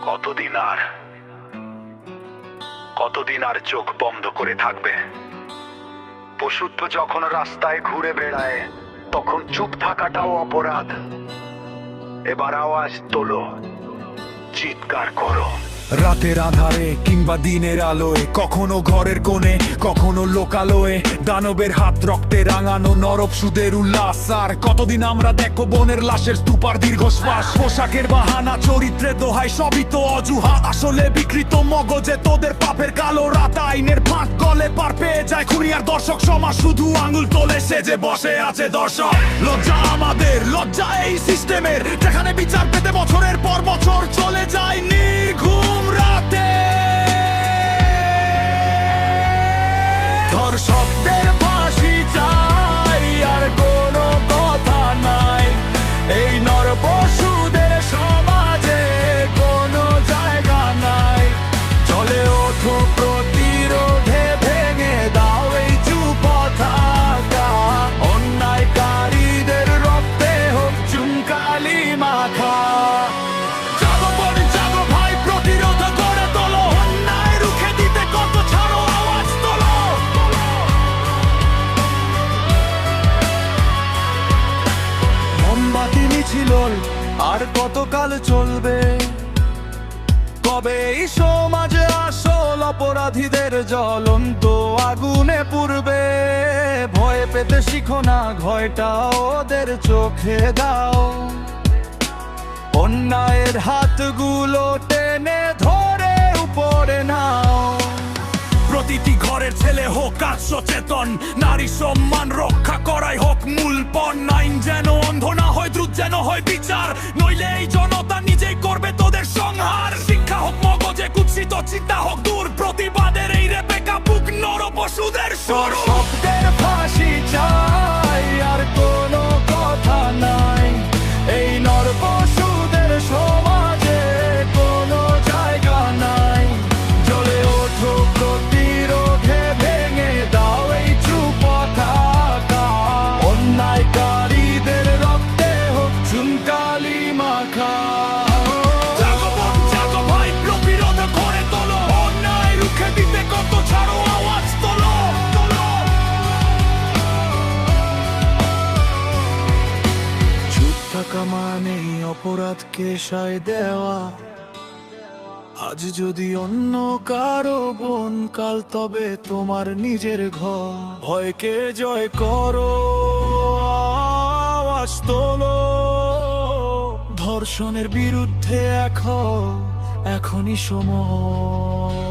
কতদিন আর চোখ বন্ধ করে থাকবে? পশুত্ব যখন রাস্তায় ঘুরে বেড়ায় তখন চুপ থাকাটাও অপরাধ। এবার আওয়াজ তোলো, চিৎকার করো। রাতের আধারে কিংবা দিনের আলোয়, কখনো ঘরের কোণে কখনো লোকালয়ে, দানবের হাত রক্তে রাঙানো নরক সুদের উল্লাস। আর কতদিন আমরা দেখো বনের লাশের স্তূপার দীর্ঘশ্বাস। পোশাকের বাহানা, চরিত্রে দোহাই, সবই তো অজুহাত। আসলে বিকৃত মগজে তোদের পাপের কালো রাত। আইনের ফাঁক গলে পার পেয়ে যায় খুনি আর দর্শক সমাজ শুধু আঙুল তোলে সেজে বসে আছে দর্শক। লজ্জা আমাদের, লজ্জা এই সিস্টেমের, যেখানে বিচার পেতে বছরের পর বছর চলে যায় নির্ঘুম রাতে। ধর্ষকদের ফাঁসি চাই, আর কোনো কথা নাই। এই নরপশুদের সমাজে কোনো জায়গা নাই। চলে ওঠো প্রতিরোধে, ভেঙে দাও এই চুপ থাকা। অন্যায়কারীদের রক্তে হোক চুনকালি মাখা। আর কতকাল চলবে? কবে এই সমাজে আসল অপরাধীদের জ্বলন্ত আগুনে পুড়বে? ভয় পেতে শিখো না, ভয়টা ওদের চোখে দাও। অন্যায়ের হাতগুলো টেনে ধরে উপরে নাও। প্রতিটি ঘরের ছেলে হোক আজ সচেতন, নারী সম্মান রক্ষা করাই হোক মূল পণ। আইন যেন অন্ধ না হয়, দ্রুত যেন হয় বিচার, নইলে এই জনতা নিজেই করবে তোদের সংহার। শিক্ষা হোক মগজে, কুৎসিত চিন্তা হোক দূর, প্রতিবাদের এই রেবেকা বুক নরপশুদের সুর। শব্দের ফাঁসি চাই, আর কোনো কথা নাই। এই নরপশুদের সমাজে কোনো জায়গা নাই। জ্বলে ওঠো প্রতিরোধে, ভেঙে দাও এই চুপ থাকা। অন্যায়কারীদের রক্তে হোক চুনকালি মাখা। জাগো বোন, জাগো ভাই, প্রতিরোধ করে তোলো। অন্যায় রুখে দিতে কত ছাড়ো, আওয়াজ তোলো। চুপ থাকা মানেই অপরাধকে সায় দেওয়া। আজ যদি অন্য কারো বোন, কাল তবে তোমার নিজের ঘর। ভয়কে জয় করো, আওয়াজ তোলো। ধর্ষণের বিরুদ্ধে এখনই সময়।